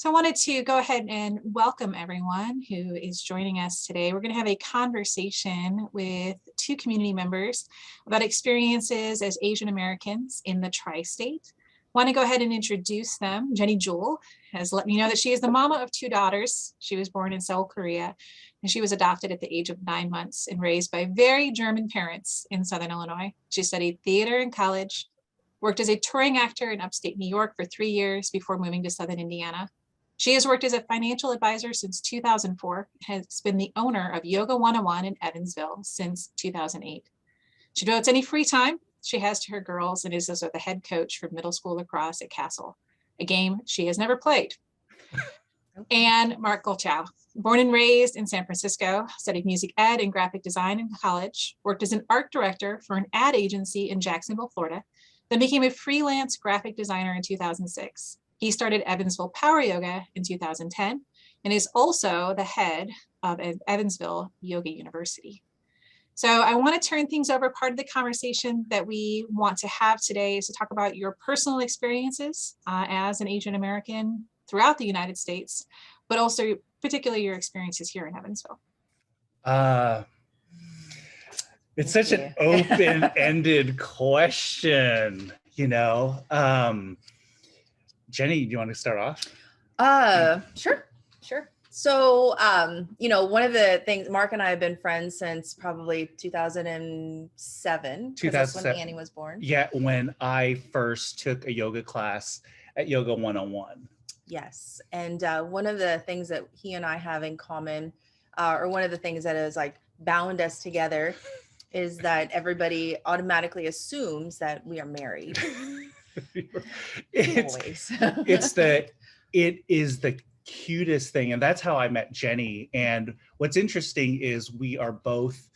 So I wanted to go ahead and welcome everyone who is joining us today. We're going to have a conversation with two community members about experiences as Asian Americans in the Tri-State. I want to go ahead and introduce them. Jenny Jewell has let me know that she is the mama of two daughters. She was born in Seoul, Korea, and she was adopted at the age of 9 months and raised by very German parents in Southern Illinois. She studied theater in college, worked as a touring actor in upstate New York for 3 years before moving to Southern Indiana. She has worked as a financial advisor since 2004, has been the owner of Yoga 101 in Evansville since 2008. She devotes any free time she has to her girls and is also the head coach for middle school lacrosse at Castle, a game she has never played. And Mark Golchow, born and raised in San Francisco, studied music ed and graphic design in college, worked as an art director for an ad agency in Jacksonville, Florida, then became a freelance graphic designer in 2006. He started Evansville Power Yoga in 2010 and is also the head of Evansville Yoga University. So I want to turn things over. Part of the conversation that we want to have today is to talk about your personal experiences as an Asian American throughout the United States, but also particularly your experiences here in Evansville. It's such an open-ended question, you know. Jenny, do you want to start off? Sure. So, one of the things, Mark and I have been friends since probably 2007. 'Cause that's when Annie was born. Yeah, when I first took a yoga class at Yoga 101. Yes, and one of the things that he and I have in common, or one of the things that has like bound us together, is that everybody automatically assumes that we are married. It is the cutest thing, and that's how I met Jenny. And what's interesting is we are both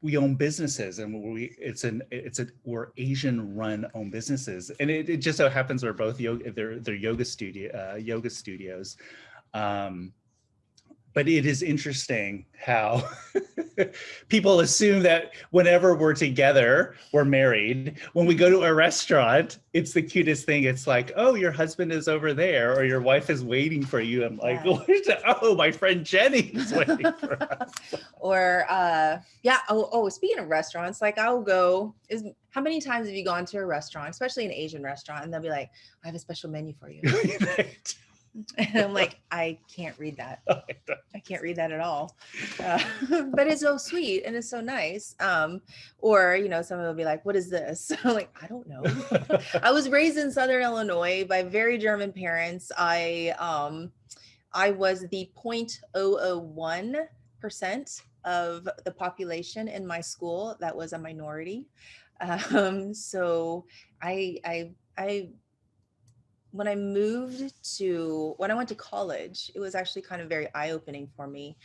we own businesses, and we're Asian run own businesses, and it just so happens we're both they're yoga studios. But it is interesting how people assume that whenever we're together, we're married. When we go to a restaurant, it's the cutest thing. It's like, oh, your husband is over there, or your wife is waiting for you. I'm like, oh, my friend Jenny is waiting for us. Or, speaking of restaurants, like how many times have you gone to a restaurant, especially an Asian restaurant, and they'll be like, I have a special menu for you. And I'm like, I can't read that. I can't read that at all. But it's so sweet and it's so nice. Or, someone will be like, what is this? I'm like, I don't know. I was raised in Southern Illinois by very German parents. I was the 0.001% of the population in my school that was a minority. So when I went to college, it was actually kind of very eye-opening for me,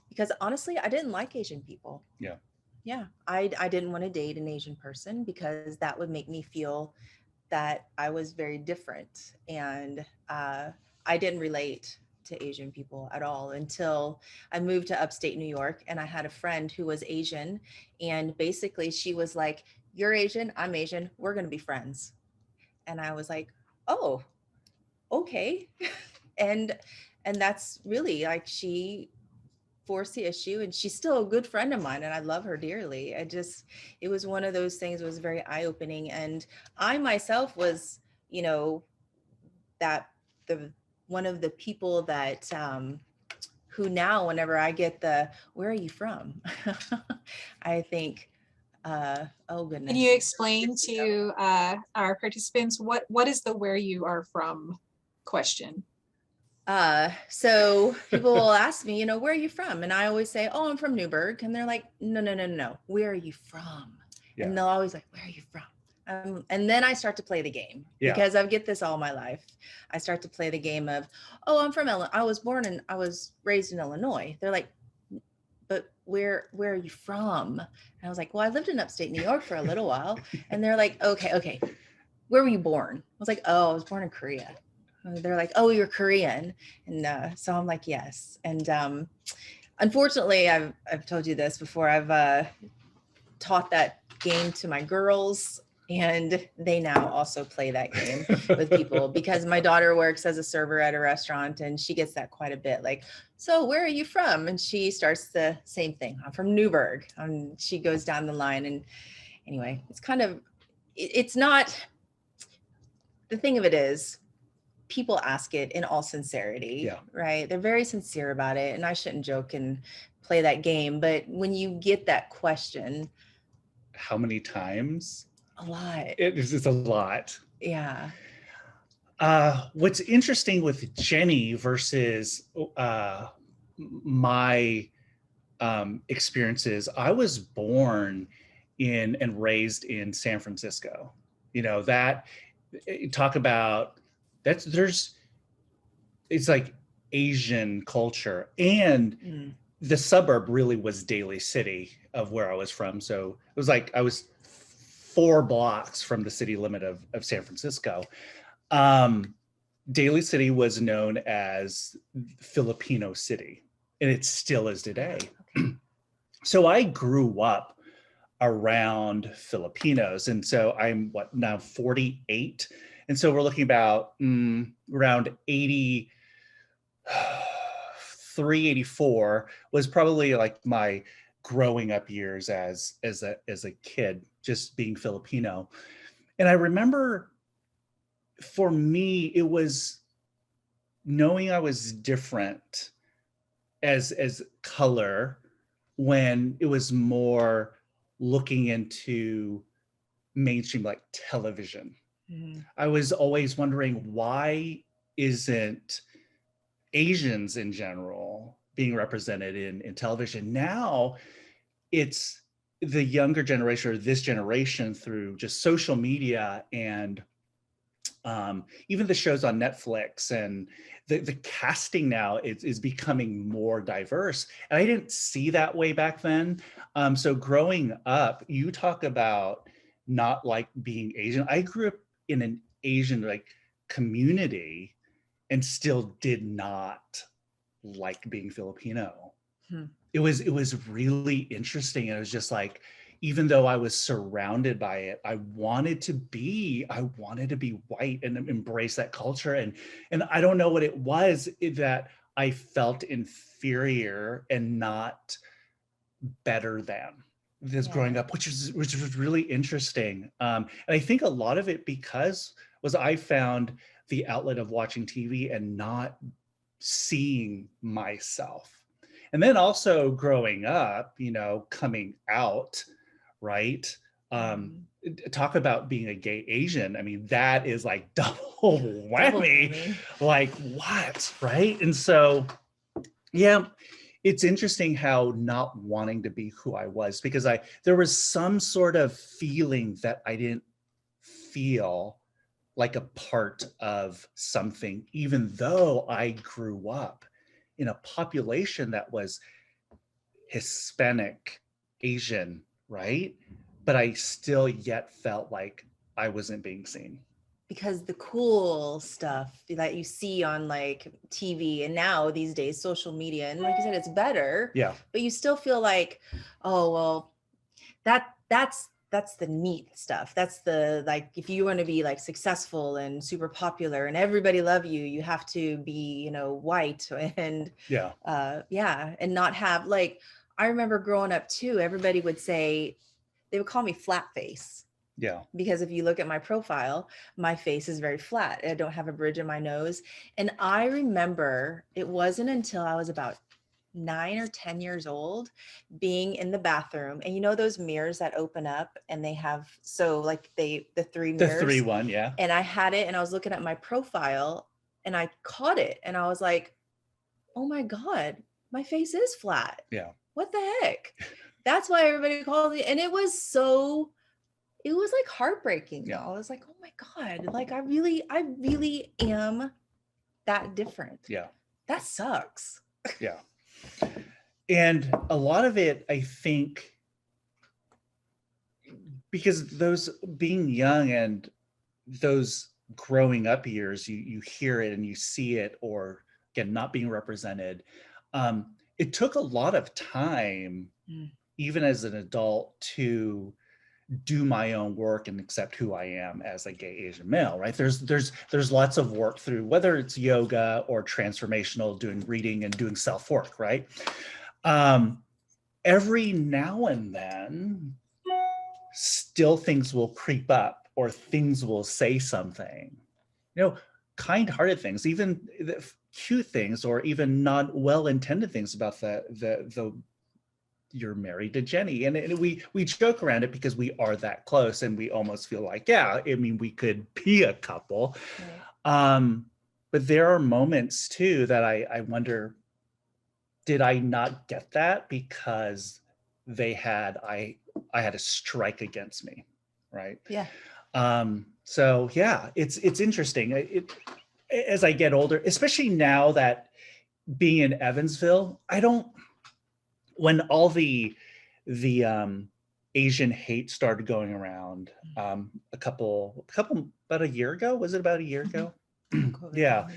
because honestly, I didn't like Asian people. Yeah. I didn't want to date an Asian person because that would make me feel that I was very different. And I didn't relate to Asian people at all until I moved to upstate New York, and I had a friend who was Asian. And basically she was like, you're Asian, I'm Asian, we're going to be friends. And I was like, oh, okay. and that's really like, she forced the issue, and she's still a good friend of mine, and I love her dearly. It was one of those things that was very eye-opening. And I myself was, one of the people that, who now, whenever I get where are you from? I think, oh goodness. Can you explain to our participants what is the where you are from question? So people will ask me, where are you from? And I always say, oh, I'm from Newburgh. And they're like, no. Where are you from? Yeah. And they'll always like, where are you from? And then I start to play the game, because I get this all my life. I start to play the game of, oh, I'm from Illinois. I was raised in Illinois. They're like, but where are you from? And I was like, well, I lived in upstate New York for a little while. And they're like, okay. Where were you born? I was like, oh, I was born in Korea. And they're like, oh, you're Korean. And so I'm like, yes. And unfortunately, I've told you this before. I've taught that game to my girls, And they now also play that game with people because my daughter works as a server at a restaurant and she gets that quite a bit. Like, so where are you from? And she starts the same thing. I'm from Newburgh. She goes down the line. And anyway, it's kind of, it's not, the thing of it is, people ask it in all sincerity, right? They're very sincere about it. And I shouldn't joke and play that game. But when you get that question, how many times? A lot. It's a lot. Yeah. What's interesting with Jenny versus my experiences, I was born in and raised in San Francisco. You know, that talk about it's like Asian culture, and the suburb really was Daly City of where I was from. So it was like I was 4 blocks from the city limit of San Francisco. Daly City was known as Filipino City, and it still is today. Okay. So I grew up around Filipinos, and so I'm now 48, and so we're looking about around 83, 84 was probably like my growing up years as a kid, just being Filipino. And I remember for me, it was knowing I was different as color when it was more looking into mainstream like television. I was always wondering, why isn't Asians in general being represented in television? Now it's the younger generation, or this generation, through just social media and even the shows on Netflix, and the casting now is becoming more diverse. And I didn't see that way back then. So growing up, you talk about not like being Asian. I grew up in an Asian like community and still did not like being Filipino. It was really interesting. And it was just like, even though I was surrounded by it, I wanted to be white and embrace that culture. And I don't know what it was that I felt inferior and not better than this growing up, which was really interesting. And I think a lot of it was I found the outlet of watching TV and not seeing myself. And then also growing up, you know, coming out, right? Talk about being a gay Asian. I mean, that is like double whammy. Like, what, right? And so, yeah, it's interesting how not wanting to be who I was, because there was some sort of feeling that I didn't feel like a part of something, even though I grew up in a population that was Hispanic, Asian, right? But I still yet felt like I wasn't being seen. Because the cool stuff that you see on like TV and now these days, social media, and like you said, it's better. Yeah. But you still feel like, oh, well, that's the neat stuff. That's the, like, if you want to be like successful and super popular and everybody love you, you have to be, you know, white and and not have, like, I remember growing up too, everybody would say, they would call me flat face. Yeah. Because if you look at my profile, my face is very flat. I don't have a bridge in my nose. And I remember it wasn't until I was about 9 or 10 years old being in the bathroom, and you know those mirrors that open up and they have, so like the 3 mirrors, the 3 1, yeah. And I had it and I was looking at my profile and I caught it and I was like, oh my God, my face is flat. Yeah. What the heck? That's why everybody called it. And it was like heartbreaking. Yeah. I was like, oh my God, like I really am that different. Yeah. That sucks. Yeah. And a lot of it, I think, because those being young and those growing up years, you hear it and you see it, or again, not being represented. It took a lot of time, even as an adult, to do my own work and accept who I am as a gay Asian male, right? There's lots of work through, whether it's yoga or transformational, doing reading and doing self-work, right? Every now and then, still things will creep up or things will say something, kind-hearted things, even the cute things, or even not well-intended things about the you're married to Jenny, and we joke around it because we are that close, and we almost feel like, yeah, I mean, we could be a couple. Right. But there are moments too that I wonder, did I not get that because I had a strike against me, right? Yeah. So yeah, it's interesting. As I get older, especially now that being in Evansville, when all the Asian hate started going around about a year ago, was it about a year ago? Yeah.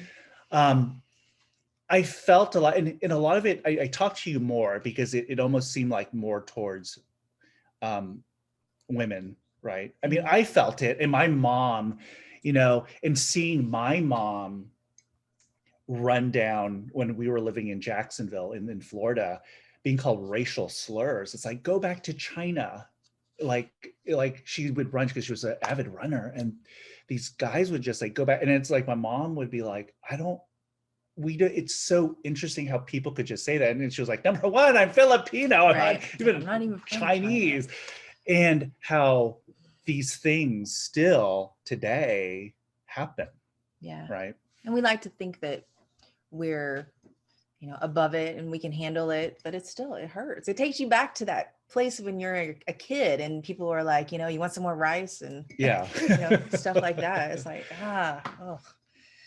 I felt a lot, and a lot of it, I talked to you more because it almost seemed like more towards women, right? I mean, I felt it, and my mom, and seeing my mom run down when we were living in Jacksonville in Florida, being called racial slurs. It's like, go back to China. Like she would run because she was an avid runner, and these guys would just like go back. And it's like, my mom would be like, it's so interesting how people could just say that. And then she was like, number one, I'm Filipino. Right. I'm not even Chinese. And how these things still today happen. Yeah. Right. And we like to think that we're, above it and we can handle it, but it hurts. It takes you back to that place when you're a kid and people are like, you want some more rice and stuff like that. It's like, oh.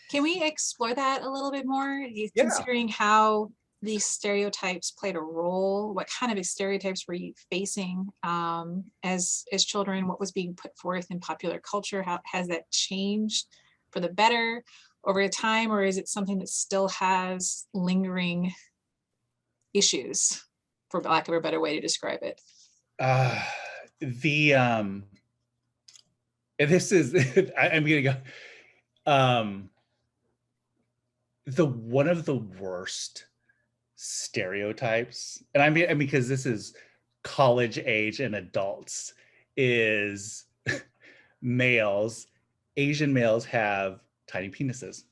Can we explore that a little bit more? Considering how these stereotypes played a role, what kind of stereotypes were you facing as children? What was being put forth in popular culture? How has that changed for the better over time, or is it something that still has lingering issues, for lack of a better way to describe it? This is I'm gonna go. One of the worst stereotypes, and I mean because this is college age and adults, is Asian males have tiny penises.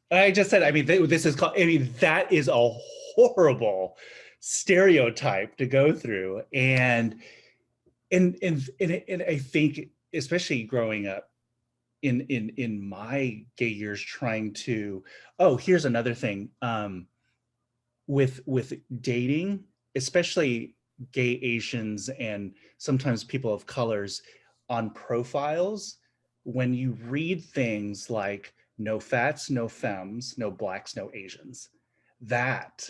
I just said, I mean, that is a horrible stereotype to go through. And I think, especially growing up in my gay years, trying to, here's another thing, with dating, especially gay Asians and sometimes people of colors on profiles, when you read things like no fats, no femmes, no blacks, no Asians, that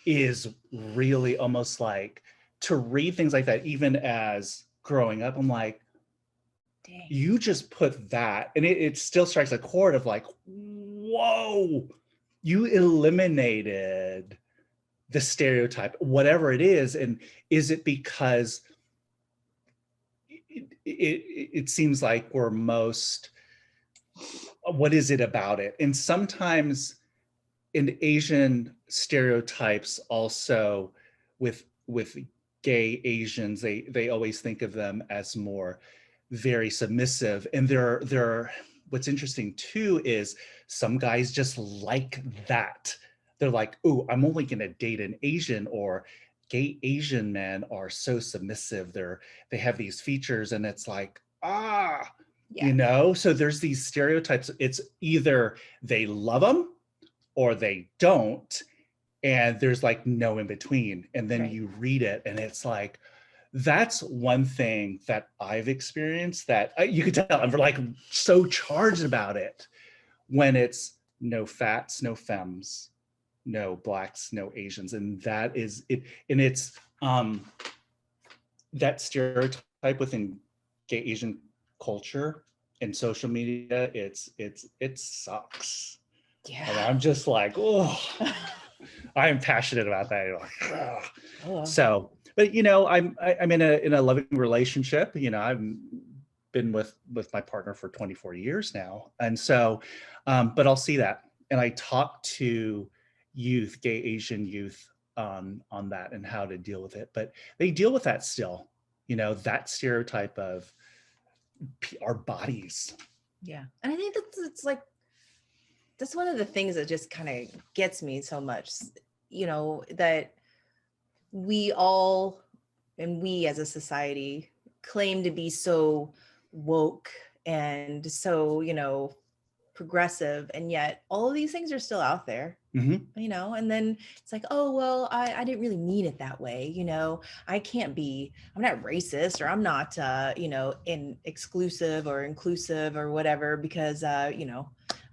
is really almost like, to read things like that, even as growing up, I'm like, dang, you just put that, and it still strikes a chord of like, whoa, you eliminated the stereotype, whatever it is. And is it because it seems like we're most, what is it about it? And sometimes in Asian stereotypes also with gay Asians, they always think of them as more very submissive. And there what's interesting too is some guys just like that. They're like, oh, I'm only gonna date an Asian, or gay Asian men are so submissive. They have these features, and it's like, so there's these stereotypes. It's either they love them or they don't, and there's like no in between. And then you read it and it's like, that's one thing that I've experienced that you could tell I'm like so charged about it, when it's no fats, no femmes, no blacks, no Asians. And that is it. And it's that stereotype within gay Asian culture and social media, it sucks. Yeah. And I'm just like, oh, I am passionate about that. So, But I'm in a loving relationship. I've been with my partner for 24 years now, and so, but I'll see that, and I talk to youth, gay Asian youth, on that and how to deal with it. But they deal with that still. That stereotype of our bodies. Yeah, and I think it's like that's one of the things that just kind of gets me so much. That we all, and we as a society, claim to be so woke and so progressive, and yet all of these things are still out there. And then it's like, oh well, I didn't really mean it that way. I'm not racist, or I'm not exclusive or inclusive or whatever, because I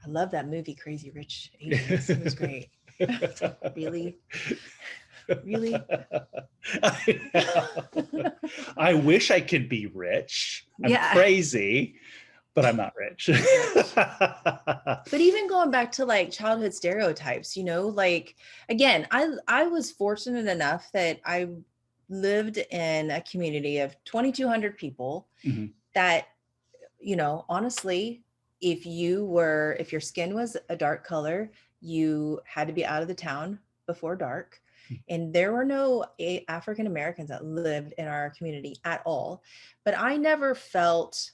love that movie Crazy Rich Asians. It was great. Really I wish I could be rich. I'm crazy, but I'm not rich. But even going back to like childhood stereotypes, like, again, I was fortunate enough that I lived in a community of 2,200 people that, honestly, if your skin was a dark color, you had to be out of the town before dark. And there were no African Americans that lived in our community at all. But I never felt,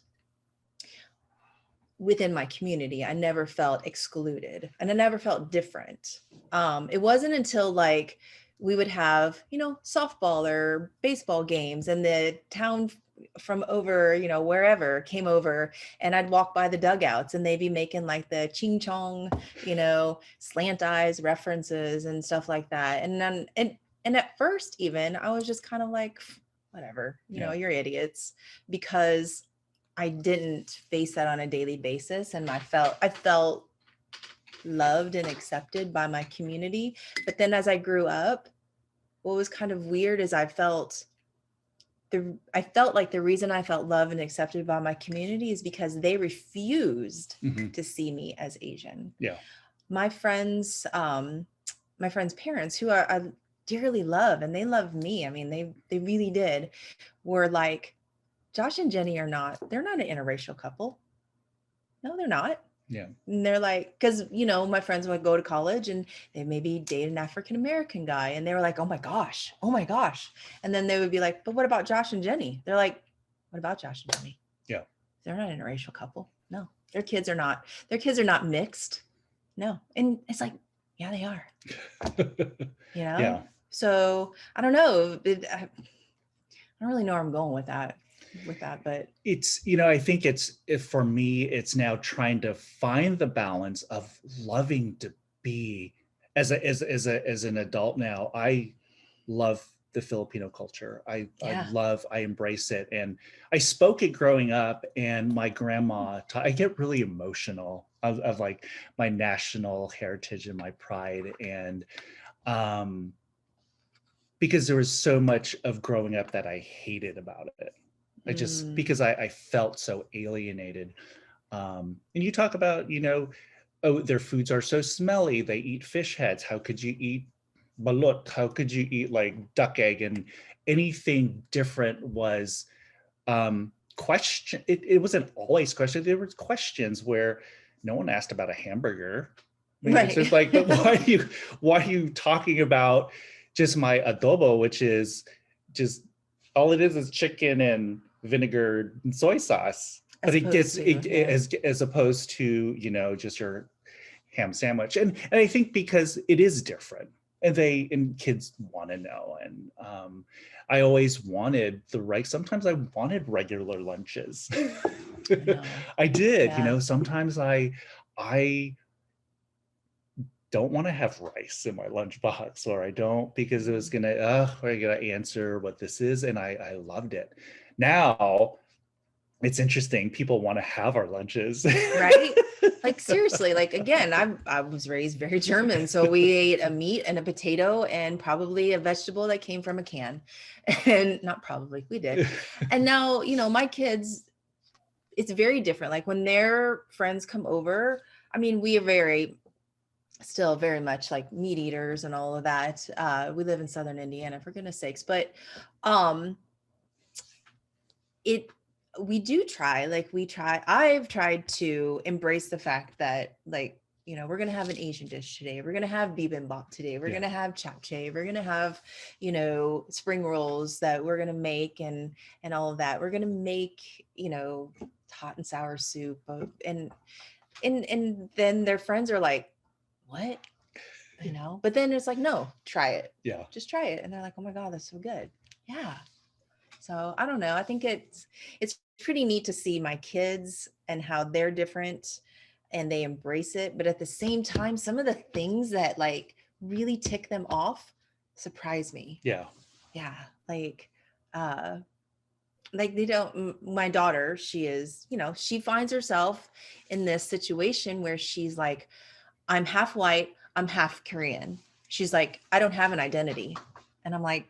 within my community, I never felt excluded, and I never felt different. It wasn't until like we would have, softball or baseball games, and the town from over, wherever came over, and I'd walk by the dugouts and they'd be making like the ching chong, slant eyes references and stuff like that. And then, and at first even I was just kind of like, whatever, you're idiots, because I didn't face that on a daily basis. And I felt loved and accepted by my community. But then as I grew up, what was kind of weird is I felt like the reason I felt loved and accepted by my community is because they refused to see me as Asian. Yeah. My friends' parents, who I dearly love, and they love me, I mean, they really did, were like, Josh and Jenny they're not an interracial couple. No, they're not. Yeah. And they're like, because, my friends would go to college and they maybe date an African-American guy. And they were like, oh my gosh. And then they would be like, but what about Josh and Jenny? They're like, what about Josh and Jenny? Yeah. They're not an interracial couple. No, their kids are not mixed. No. And it's like, yeah, they are. Yeah. So I don't know. I don't really know where I'm going with that, but it's, I think for me, it's now trying to find the balance of loving to be as an adult now. I love the Filipino culture. I embrace it. And I spoke it growing up, and my grandma I get really emotional of like my national heritage and my pride. And because there was so much of growing up that I hated about it. Because I felt so alienated. And you talk about, oh, their foods are so smelly. They eat fish heads. How could you eat balut? How could you eat like duck egg? And anything different was question. It wasn't always question. There were questions where no one asked about a hamburger. Right. It's just like, but why are you talking about just my adobo, which is just all it is chicken and vinegar and soy sauce, but it gets as opposed to just your ham sandwich. And I think because it is different, and kids want to know. And I always wanted sometimes I wanted regular lunches. I did. Sometimes I don't want to have rice in my lunchbox, or I don't, because it was I gotta answer what this is. And I loved it. Now it's interesting. People want to have our lunches. Right? Like seriously, like again, I was raised very German. So we ate a meat and a potato and probably a vegetable that came from a can. And not probably, we did. And now, my kids, it's very different. Like when their friends come over, I mean, we are very still very much like meat eaters and all of that. We live in Southern Indiana, for goodness sakes, but we do try, I've tried to embrace the fact that, like, you know, we're going to have an Asian dish today. We're going to have bibimbap today. We're going to have japchae. We're going to have, you know, spring rolls that we're going to make and all of that. We're going to make, you know, hot and sour soup. And then their friends are like, what? You know, but then it's like, no, try it. Yeah. Just try it. And they're like, oh my God, that's so good. Yeah. So I don't know. I think it's pretty neat to see my kids and how they're different and they embrace it. But at the same time, some of the things that like really tick them off surprise me. Yeah. Yeah. Like they don't, my daughter, she is, you know, she finds herself in this situation where she's like, I'm half white, I'm half Korean. She's like, I don't have an identity. And I'm like,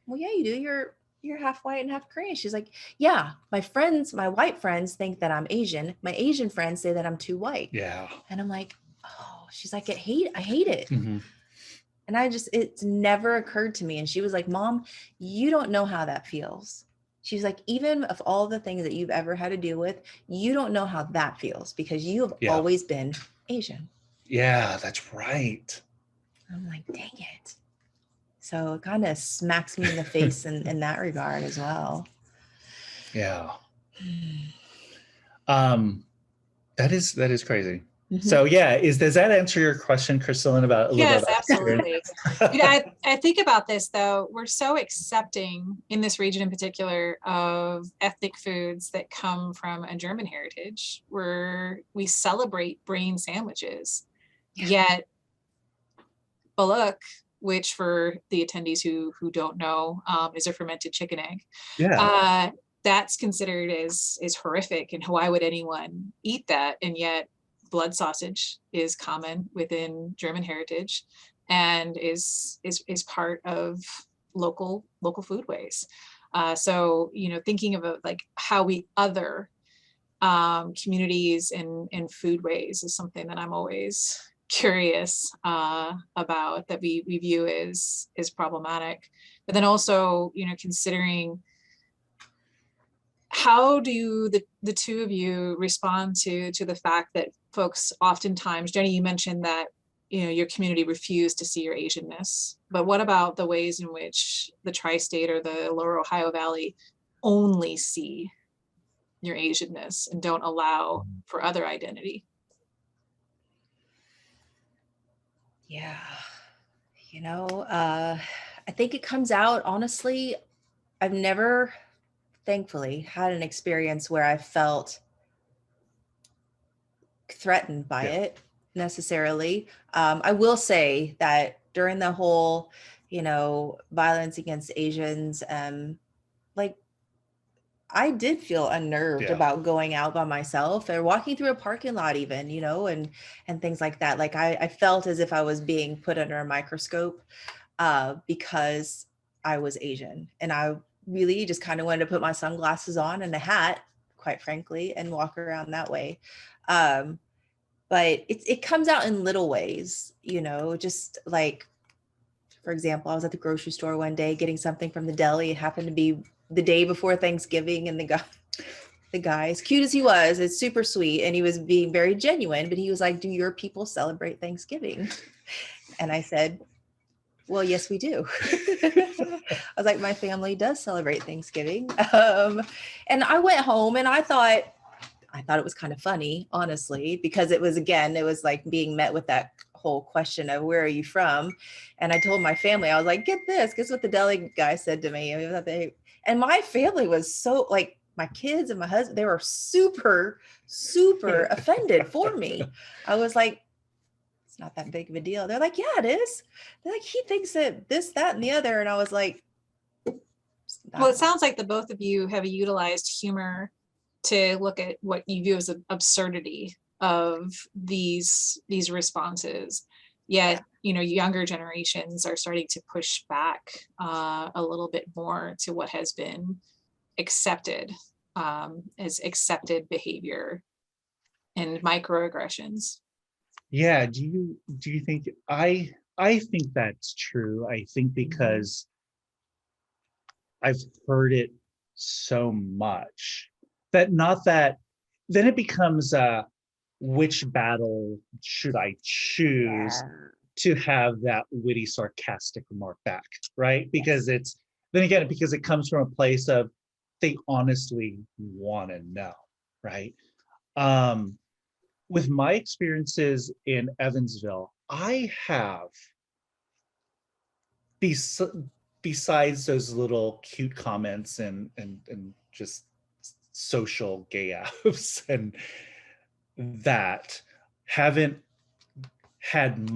well, yeah, you do. You're half white and half Korean. She's like, yeah, my white friends think that I'm Asian. My Asian friends say that I'm too white. Yeah. And I'm like, oh, she's like, I hate it. Mm-hmm. And it's never occurred to me. And she was like, Mom, you don't know how that feels. She's like, even of all the things that you've ever had to deal with, you don't know how that feels because you have always been Asian. Yeah, that's right. I'm like, dang it. So it kind of smacks me in the face in that regard as well. Yeah. That is crazy. Mm-hmm. So yeah, does that answer your question, Crystalline, about a little yes, bit? Absolutely. You know, I think about this though, we're so accepting in this region in particular of ethnic foods that come from a German heritage, where we celebrate brain sandwiches. Yet baluk, which for the attendees who don't know, is a fermented chicken egg. Yeah. That's considered as horrific, and why would anyone eat that? And yet blood sausage is common within German heritage and is part of local foodways. So, you know, thinking about like how we other communities and foodways is something that I'm always curious about, that we view as problematic. But then also, you know, considering how do the two of you respond to the fact that folks oftentimes, Jenny, you mentioned that, you know, your community refused to see your Asianness, but what about the ways in which the Tri-State or the Lower Ohio Valley only see your Asianness and don't allow for other identity? Yeah, you know, I think it comes out, honestly, I've never, thankfully, had an experience where I felt threatened by it necessarily. I will say that during the whole, you know, violence against Asians, like I did feel unnerved about going out by myself or walking through a parking lot even, you know, and things like that. Like I felt as if I was being put under a microscope because I was Asian, and I really just kind of wanted to put my sunglasses on and a hat, quite frankly, and walk around that way. But it comes out in little ways, you know, just like, for example, I was at the grocery store one day getting something from the deli. It happened to be the day before Thanksgiving, and the guy, as cute as he was, it's super sweet, and he was being very genuine, but he was like, do your people celebrate Thanksgiving? And I said, well, yes, we do. I was like, my family does celebrate Thanksgiving. And I went home and I thought it was kind of funny, honestly, because it was like being met with that whole question of where are you from? And I told my family, I was like, get this, guess what the deli guy said to me? And my family was so, like, my kids and my husband, they were super, super offended for me. I was like, it's not that big of a deal. They're like, yeah, it is. They're like, he thinks that this, that, and the other. And I was like, well, it sounds like the both of you have utilized humor to look at what you view as an absurdity of these responses. Yet, you know, younger generations are starting to push back a little bit more to what has been accepted as accepted behavior and microaggressions. Yeah. Do you think I think that's true. I think because I've heard it so much that not that then it becomes which battle should I choose to have that witty, sarcastic remark back, right? Because it's then again, because it comes from a place of they honestly want to know, right? Um, with my experiences in Evansville, I have bes- besides those little cute comments and just social gay apps and that haven't had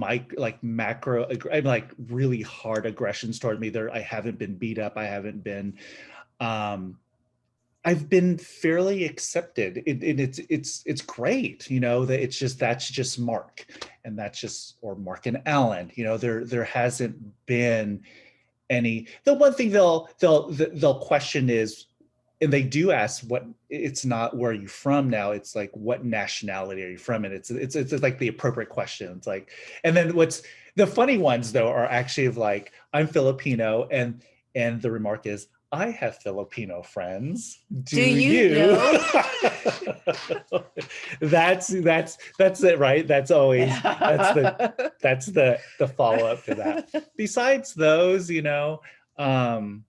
macro like really hard aggressions toward me. There I haven't been beat up, I haven't been um I've been fairly accepted. It's great, you know, that it's just that's just Mark, and that's just or Mark and Alan. You know, there hasn't been any. The one thing they'll question is, and they do ask what. It's not where are you from now. It's like what nationality are you from, and it's like the appropriate question. It's like, and then what's the funny ones though are actually of like I'm Filipino, and the remark is I have Filipino friends. Do you you? know? That's it, right? That's always that's the follow-up to that. Besides those, you know, I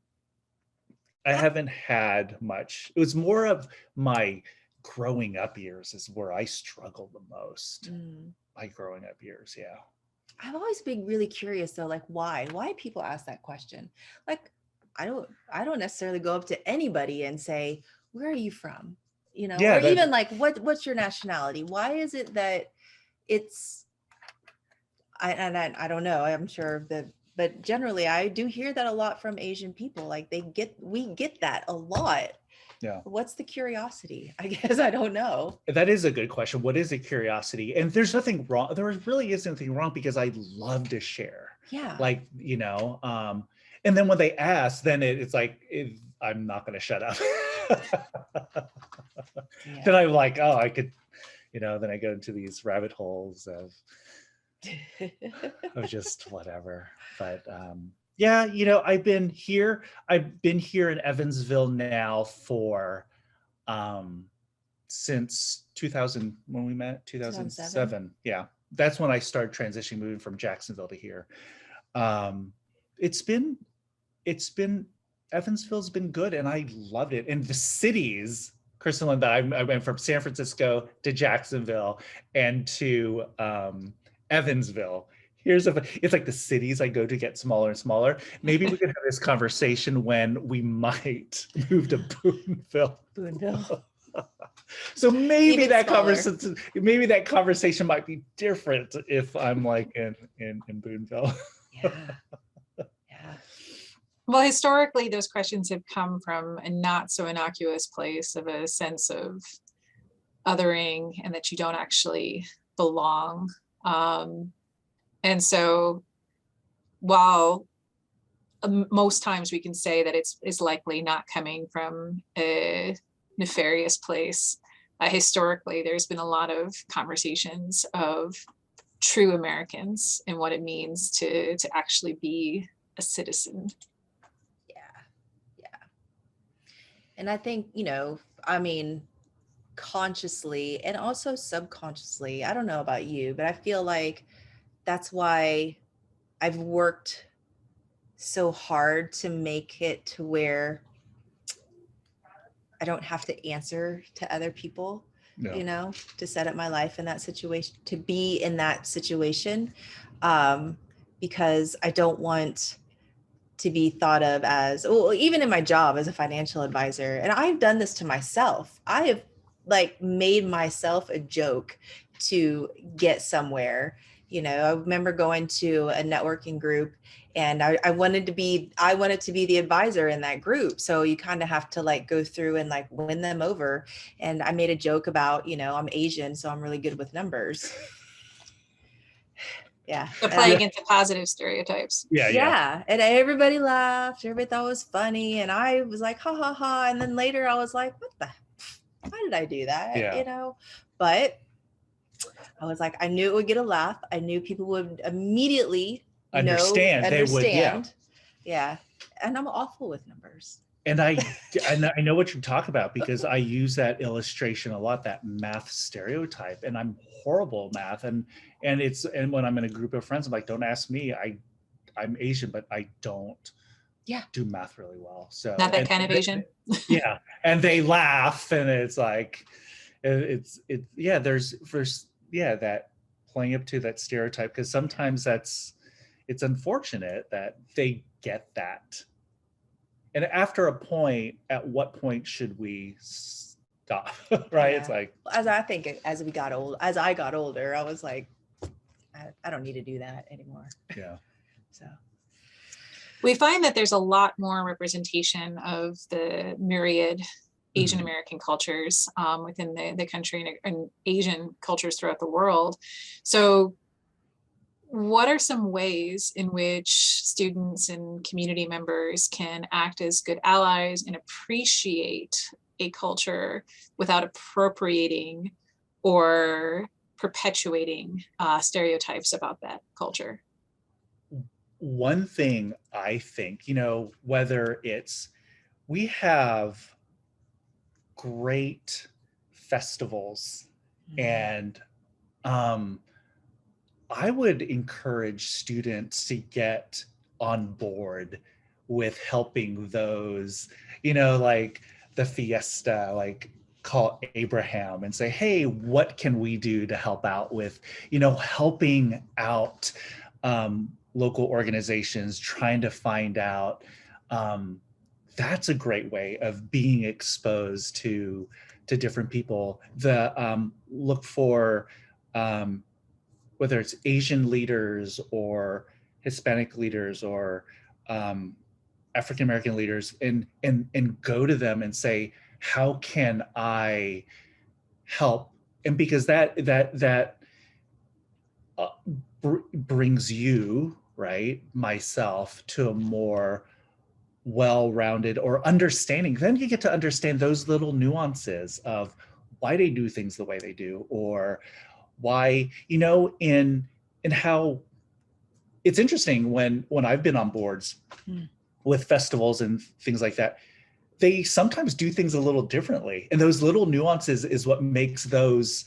haven't had much. It was more of my growing up years is where I struggled the most. My growing up years, yeah. I've always been really curious though, like why people ask that question. Like I don't necessarily go up to anybody and say, where are you from? You know, Yeah, or even like what's your nationality? Why is it that it's I don't know. I'm sure that, but generally I do hear that a lot from Asian people. Like we get that a lot. yeah. What's the curiosity? I guess I don't know. That is a good question. What is a curiosity? And there's nothing wrong. There really isn't anything wrong because I love to share. Yeah. Like, you know, and then when they ask, then it's like, I'm not going to shut up. Yeah. Then I'm like, oh, I could, you know, then I go into these rabbit holes of just whatever. But yeah, you know, I've been here in Evansville now for since 2000 when we met 2007. Yeah, that's when I started transitioning, moving from Jacksonville to here. It's been Evansville's been good, and I loved it. And the cities, Crystal and I went from San Francisco to Jacksonville and to Evansville. It's like the cities I go to get smaller and smaller. Maybe we could have this conversation when we might move to Boonville. So maybe that conversation might be different if I'm like in Boonville. Yeah. Yeah. Well, historically, those questions have come from a not so innocuous place of a sense of othering and that you don't actually belong. And so while most times we can say that it's likely not coming from a nefarious place, historically, there's been a lot of conversations of true Americans and what it means to actually be a citizen. Yeah. And I think, you know, I mean, consciously and also subconsciously, I don't know about you, but I feel like that's why I've worked so hard to make it to where I don't have to answer to other people, you know, to set up my life in that situation, to be in that situation, because I don't want to be thought of as, well, even in my job as a financial advisor. And I've done this to myself. I have like made myself a joke to get somewhere. You know, I remember going to a networking group and I wanted to be the advisor in that group. So you kind of have to like go through and like win them over. And I made a joke about, you know, I'm Asian, so I'm really good with numbers. Yeah. So playing into positive stereotypes. Yeah. And everybody laughed. Everybody thought it was funny. And I was like, ha ha ha. And then later I was like, why did I do that? You know, but I was like, I knew it would get a laugh. I knew people would immediately understand. They would, yeah. Yeah. And I'm awful with numbers. And I know what you're talking about, because I use that illustration a lot, that math stereotype, and I'm horrible at math. And when I'm in a group of friends, I'm like, don't ask me. I'm Asian, but I don't do math really well. So not that kind of Asian. Yeah. And they laugh, and it's like, there's that playing up to that stereotype, because sometimes it's unfortunate that they get that. And after a point, at what point should we stop? Right? Yeah. It's like, as I got older, I was like, I don't need to do that anymore. Yeah. So we find that there's a lot more representation of the myriad Asian American cultures within the country, and Asian cultures throughout the world. So what are some ways in which students and community members can act as good allies and appreciate a culture without appropriating or perpetuating stereotypes about that culture? One thing I think, whether it's, we have great festivals, and I would encourage students to get on board with helping those, like the fiesta, like call Abraham and say, hey, what can we do to help out with, helping out local organizations, trying to find out. That's a great way of being exposed to different people. Look for, whether it's Asian leaders or Hispanic leaders or African-American leaders, and go to them and say, how can I help? And because that brings you, right, myself, to a more well-rounded or understanding. Then you get to understand those little nuances of why they do things the way they do, or why, in how it's interesting when I've been on boards with festivals and things like that, they sometimes do things a little differently. And those little nuances is what makes those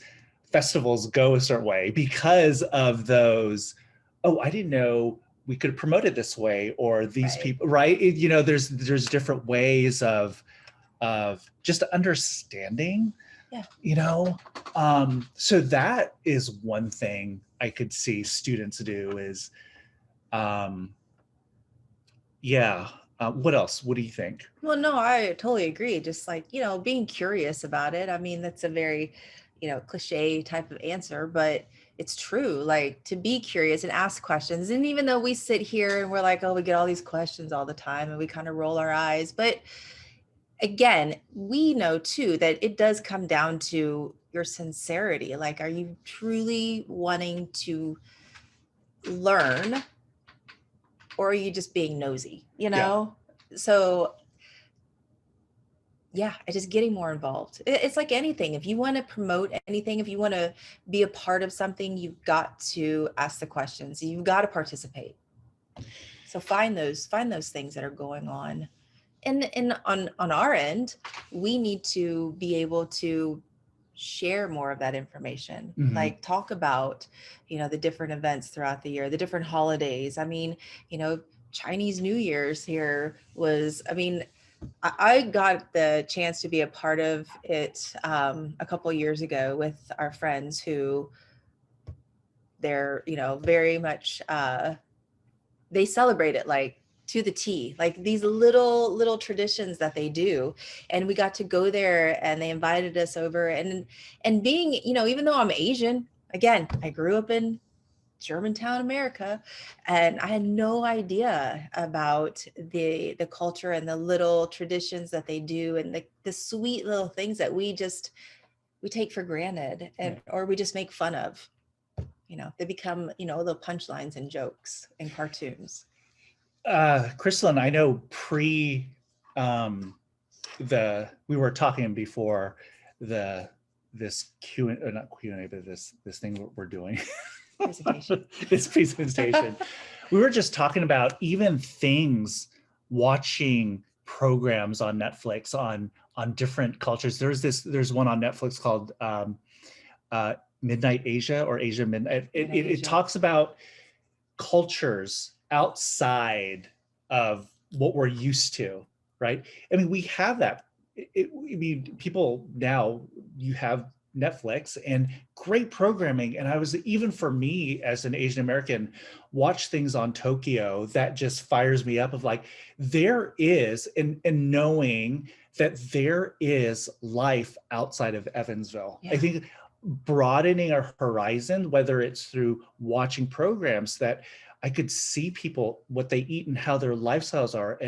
festivals go a certain way, because of those, oh, I didn't know we could promote it this way, or these people, right? There's different ways of just understanding. Yeah. So that is one thing I could see students do is, what else? What do you think? Well, no, I totally agree. Just like, being curious about it. I mean, that's a very, cliche type of answer, but it's true. Like, to be curious and ask questions. And even though we sit here and we're like, oh, we get all these questions all the time and we kind of roll our eyes, but again, we know too that it does come down to your sincerity. Like, are you truly wanting to learn, or are you just being nosy, Yeah. So just getting more involved. It's like anything. If you want to promote anything, if you want to be a part of something, you've got to ask the questions. You've got to participate. So find those things that are going on. And on our end, we need to be able to share more of that information, like talk about, the different events throughout the year, the different holidays. I mean, Chinese New Year's here was, I got the chance to be a part of it a couple of years ago with our friends who they're, very much, they celebrate it like to the T, like these little traditions that they do. And we got to go there and they invited us over, and being, even though I'm Asian, again, I grew up in Germantown, America, and I had no idea about the culture and the little traditions that they do, and the sweet little things that we take for granted, and or we just make fun of. They become, little punchlines and jokes and cartoons. Crystal, I know we were talking before the this not Q&A, but this thing we're doing. Presentation. This presentation. We were just talking about even things, watching programs on Netflix on different cultures. There's one on Netflix called Midnight Asia or Asia Midnight. It talks about cultures outside of what we're used to, right? I mean, we have that. I mean, people now, you have Netflix and great programming. And I was, even for me as an Asian American, watch things on Tokyo that just fires me up of like, there is, and knowing that there is life outside of Evansville. Yeah. I think broadening our horizon, whether it's through watching programs that I could see people, what they eat and how their lifestyles are.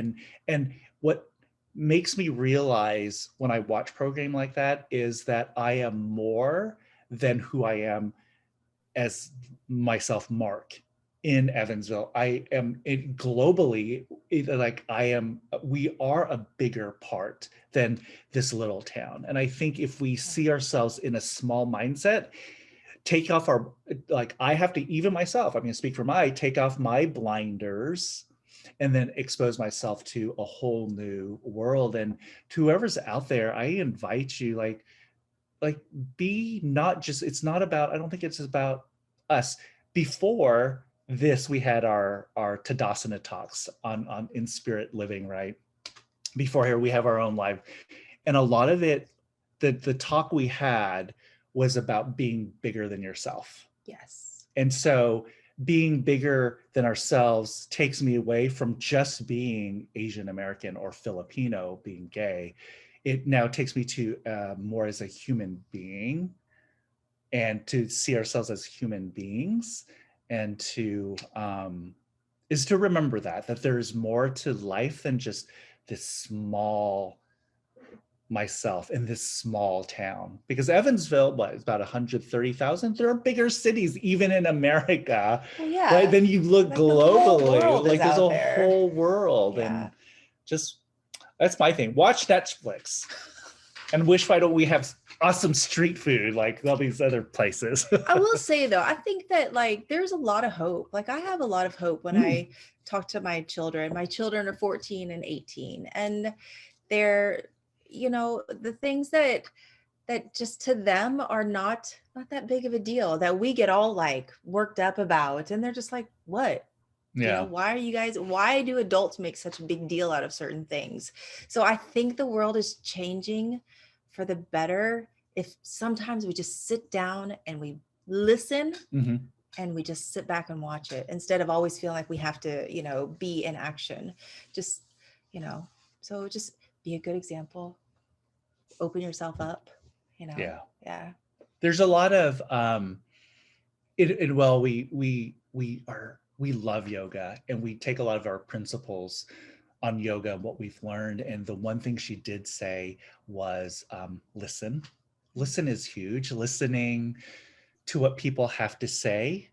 And what makes me realize when I watch programming like that is that I am more than who I am as myself, Mark, in Evansville. I am globally, we are a bigger part than this little town. And I think if we see ourselves in a small mindset, take off our, like, I have to, even myself, I'm going to speak for take off my blinders and then expose myself to a whole new world. And to whoever's out there, I invite you, like be not just, it's not about, I don't think it's about us. Before this, we had our Tadasana talks on in spirit living, right? Before here, we have our own live. And a lot of it, the talk we had was about being bigger than yourself. Yes. And so being bigger than ourselves takes me away from just being Asian American or Filipino, being gay. It now takes me to more as a human being, and to see ourselves as human beings, and to is to remember that there's more to life than just this small myself in this small town. Because Evansville, is about 130,000. There are bigger cities even in America. Well, yeah. Right? Then you look globally, like there's a whole world. Yeah. And just, that's my thing. Watch Netflix and wish why don't we have awesome street food like all these other places. I will say though, I think that like there's a lot of hope. Like I have a lot of hope when I talk to my children. My children are 14 and 18, and they're, you know, the things that just to them are not that big of a deal, that we get all like worked up about, and they're just like, what? Yeah. You know, why do adults make such a big deal out of certain things? So I think the world is changing for the better if sometimes we just sit down and we listen and we just sit back and watch it, instead of always feeling like we have to, you know, be in action. Just, you know, so just be a good example, open yourself up, you know. Yeah. There's a lot of we love yoga, and we take a lot of our principles on yoga and what we've learned. And the one thing she did say was listen. Listen is huge. Listening to what people have to say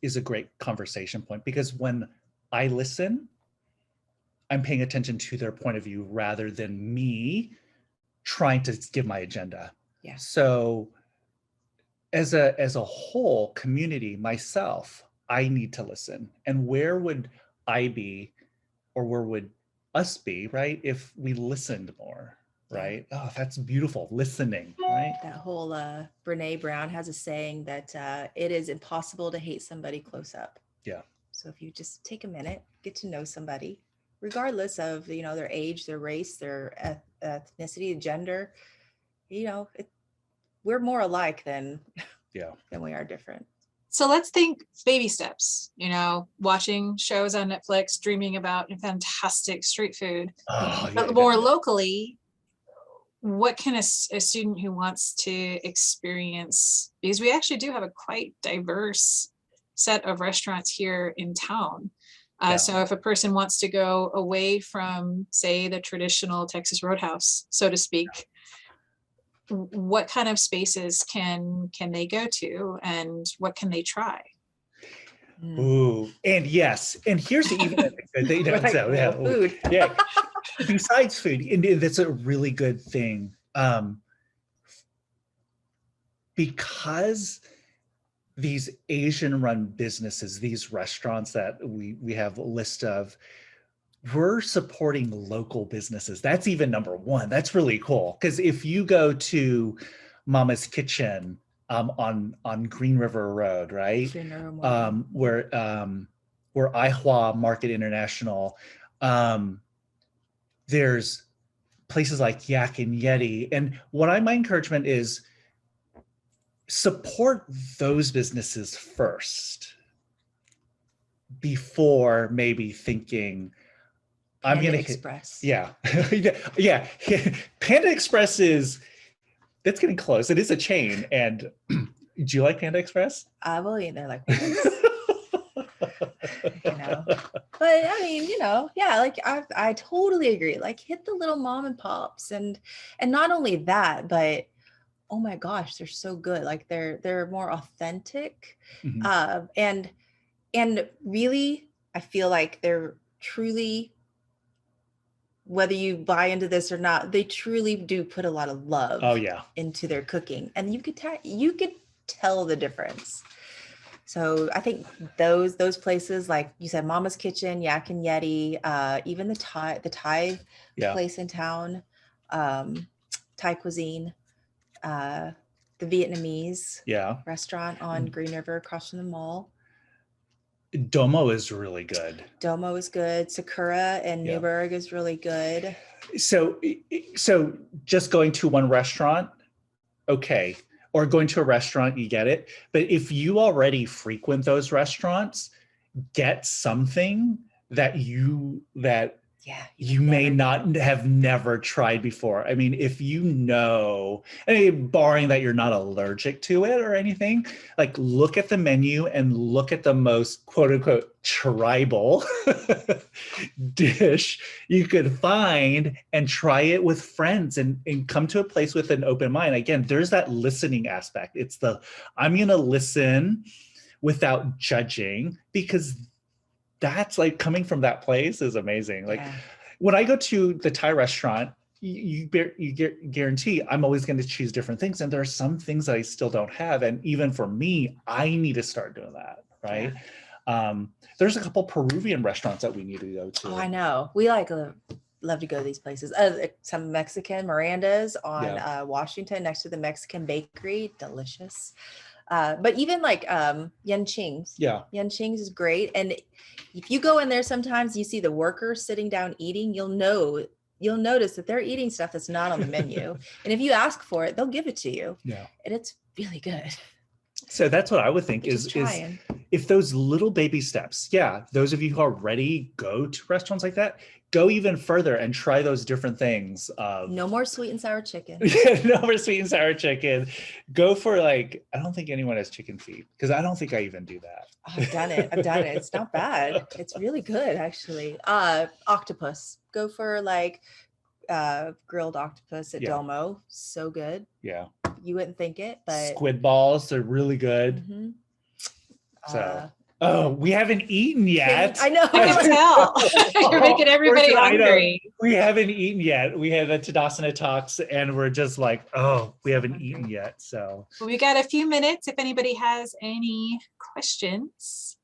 is a great conversation point, because when I listen, I'm paying attention to their point of view rather than me trying to give my agenda. Yeah. So as a whole community, myself, I need to listen. And where would I be, or where would us be, right, if we listened more, right? Oh, that's beautiful, listening, right? That whole Brene Brown has a saying that it is impossible to hate somebody close up. Yeah. So if you just take a minute, get to know somebody, regardless of, you know, their age, their race, their ethnicity, gender, you know, we're more alike than we are different. So let's think baby steps, you know, watching shows on Netflix, dreaming about fantastic street food. But more locally, what can a student who wants to experience, because we actually do have a quite diverse set of restaurants here in town. So if a person wants to go away from, say, the traditional Texas Roadhouse, so to speak, what kind of spaces can they go to, and what can they try? Ooh, and yes, and here's even food. Yeah. Besides food, and that's a really good thing. because these Asian run businesses, these restaurants that we have a list of, we're supporting local businesses. That's even number one. That's really cool. Because if you go to Mama's Kitchen on Green River Road, right? Where Aihua Market International, there's places like Yak and Yeti. And my encouragement is support those businesses first before maybe thinking, I'm Panda going to Express. Yeah. Yeah. Panda Express that's getting close. It is a chain. And do you like Panda Express? I will eat there like once. But I mean, yeah, like I totally agree. Like hit the little mom and pops, and not only that, but oh my gosh, they're so good. Like they're more authentic. Mm-hmm. And really, I feel like they're truly, whether you buy into this or not, they truly do put a lot of love into their cooking, and you could tell the difference. So I think those places, like you said, Mama's Kitchen, Yak and Yeti, even the Thai place in town, Thai cuisine, the Vietnamese restaurant on Green River across from the mall. Domo is really good. Domo is good. Sakura and Newburgh is really good. So just going to one restaurant, okay. Or going to a restaurant, you get it. But if you already frequent those restaurants, get something that you may not have never tried before. I mean, if barring that you're not allergic to it or anything, like look at the menu and look at the most quote unquote tribal dish you could find and try it with friends and come to a place with an open mind. Again, there's that listening aspect. It's I'm going to listen without judging, because that's like coming from that place is amazing. Like when I go to the Thai restaurant, you guarantee I'm always going to choose different things. And there are some things that I still don't have. And even for me, I need to start doing that. Right. Yeah. There's a couple Peruvian restaurants that we need to go to. Oh, I know. We love to go to these places. Some Mexican, Miranda's on Washington next to the Mexican bakery. Delicious. But even like Yan Qing's. Yeah. Yan Qing's is great. And if you go in there, sometimes you see the workers sitting down eating, you'll notice that they're eating stuff that's not on the menu. And if you ask for it, they'll give it to you. Yeah. And it's really good. So that's what I would think is if those little baby steps, those of you who already go to restaurants like that, go even further and try those different things. No more sweet and sour chicken. No more sweet and sour chicken. Go for I don't think anyone has chicken feet, because I don't think I even do that. I've done it. It's not bad. It's really good, actually. Octopus. Go for grilled octopus at Domo. So good. Yeah. You wouldn't think it, but squid balls, they're really good. Mm-hmm. So we haven't eaten yet. I know. I can tell. You're making everybody hungry. We haven't eaten yet. We had a Tadasana Talks and we're just like, we haven't eaten yet. So we got a few minutes. If anybody has any questions,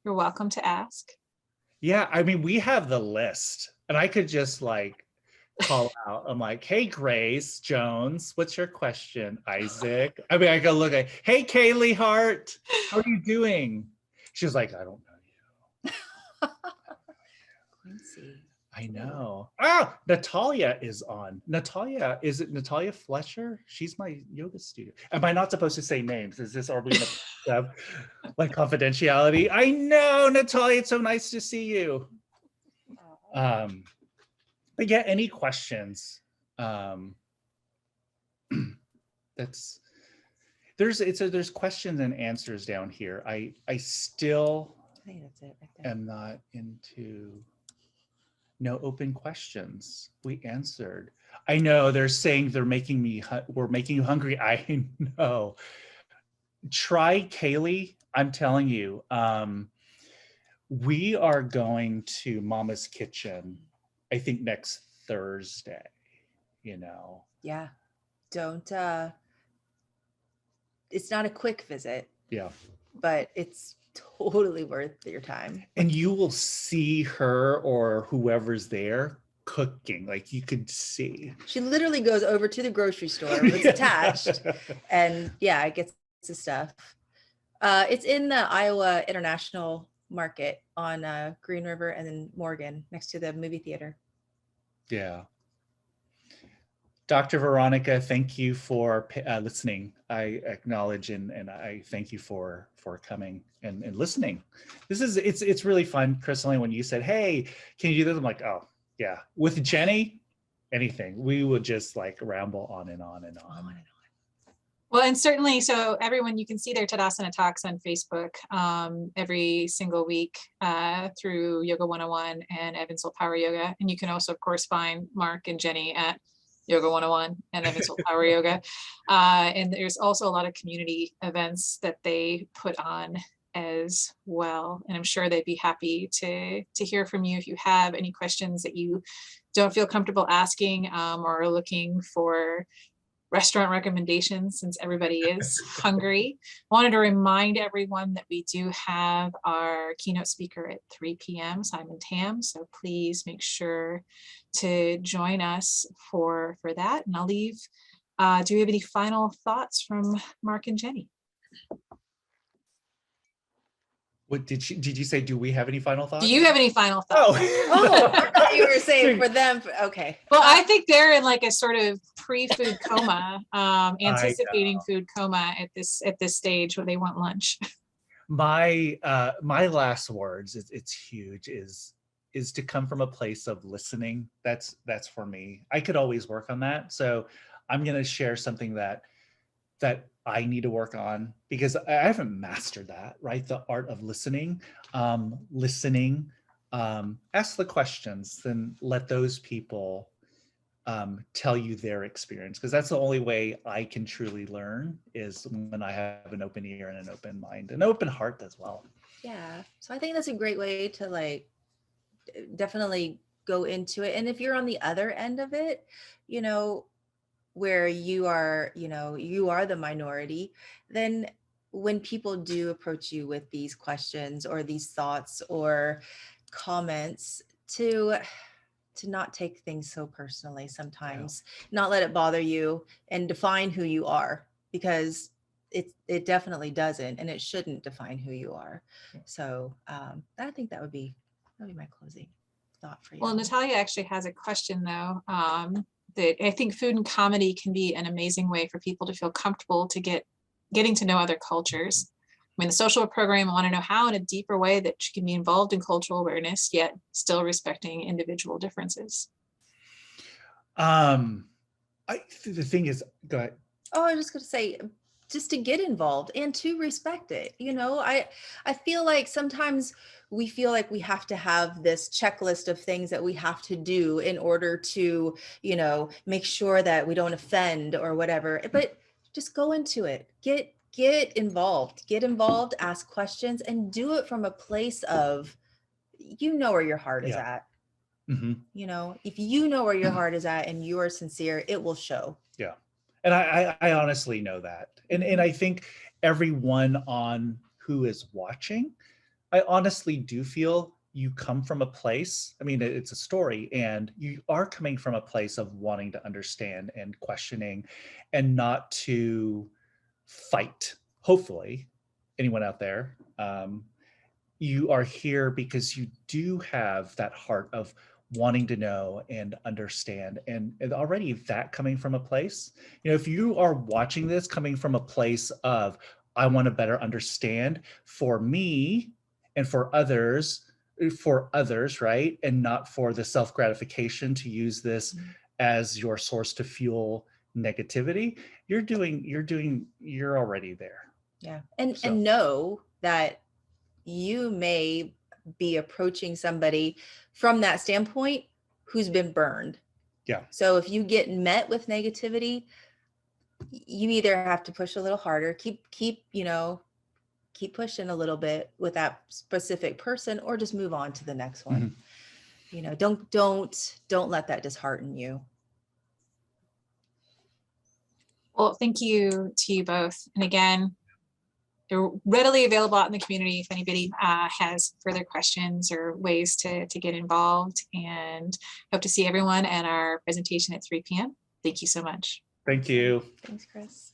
you're welcome to ask. Yeah, I mean, we have the list and I could just call out. I'm like, hey, Grace Jones, what's your question? Isaac. I mean, I go look at, hey, Kaylee Hart, how are you doing? She's like, I don't know you. Quincy. I know. Natalia is on. Is it Natalia Fletcher? She's my yoga studio. Am I not supposed to say names? Are we going to have confidentiality? I know, Natalia, it's so nice to see you. But yeah, any questions? There's questions and answers down here. I still think that's it right there. Am not into no open questions. We answered. I know they're saying we're making you hungry. I know. Try Kaylee. I'm telling you, we are going to Mama's Kitchen, I think next Thursday, Yeah. Don't it's not a quick visit. Yeah. But it's totally worth your time. And you will see her or whoever's there cooking, like you could see. She literally goes over to the grocery store, it's attached, and yeah, it gets the stuff. It's in the Iowa International Market on Green River and then Morgan, next to the movie theater. Yeah. Dr. Veronica, thank you for listening. I acknowledge and I thank you for coming and listening. It's really fun, Crystal, when you said, hey, can you do this? I'm like, oh yeah. With Jenny, anything. We would just like ramble on and on and on. Well, and certainly, so everyone, you can see their Tadasana Talks on Facebook every single week through Yoga 101 and Evansville Power Yoga. And you can also, of course, find Mark and Jenny at Yoga 101 and Evansville Power Yoga. And there's also a lot of community events that they put on as well. And I'm sure they'd be happy to hear from you if you have any questions that you don't feel comfortable asking or are looking for restaurant recommendations, since everybody is hungry. Wanted to remind everyone that we do have our keynote speaker at 3 p.m., Simon Tam. So please make sure to join us for that. And I'll leave, do we have any final thoughts from Mark and Jenny? What did you say? Do we have any final thoughts? Do you have any final thoughts? Oh, I thought you were saying for them. Okay. Well, I think they're in like a sort of pre-food coma, anticipating food coma at this stage where they want lunch. My last words, it's huge, is to come from a place of listening. That's for me. I could always work on that. So I'm going to share something that I need to work on, because I haven't mastered that, right? The art of listening. Ask the questions, then let those people tell you their experience, because that's the only way I can truly learn, is when I have an open ear and an open mind, an open heart as well. Yeah. So I think that's a great way to like definitely go into it. And if you're on the other end of it, where you are the minority, then when people do approach you with these questions or these thoughts or comments, to not take things so personally sometimes, not let it bother you, and define who you are, because it definitely doesn't, and it shouldn't define who you are. So I think that would be my closing thought for you. Well, Natalia actually has a question though. That I think food and comedy can be an amazing way for people to feel comfortable to getting to know other cultures. I mean, the social work program, I want to know how in a deeper way that you can be involved in cultural awareness, yet still respecting individual differences. The thing is, go ahead. Oh, I was just going to say, just to get involved and to respect it. I feel like sometimes we feel like we have to have this checklist of things that we have to do in order to, make sure that we don't offend or whatever, but just go into it, get involved, ask questions, and do it from a place of, where your heart is at. Mm-hmm. If you know where your heart is at and you are sincere, it will show. Yeah. And I honestly know that. And I think everyone on who is watching, I honestly do feel you come from a place, I mean, it's a story, and you are coming from a place of wanting to understand and questioning, and not to fight. Hopefully, anyone out there, you are here because you do have that heart of wanting to know and understand, and already that coming from a place, if you are watching this coming from a place of, I want to better understand for me and for others, right? And not for the self-gratification to use this as your source to fuel negativity, you're already there. Yeah. And know that you may be approaching somebody from that standpoint who's been burned. Yeah. So if you get met with negativity, you either have to push a little harder, keep pushing a little bit with that specific person, or just move on to the next one. Mm-hmm. Don't let that dishearten you. Well, thank you to you both. And again, they're readily available out in the community if anybody has further questions or ways to get involved, and hope to see everyone at our presentation at 3 p.m. Thank you so much. Thank you. Thanks, Chris.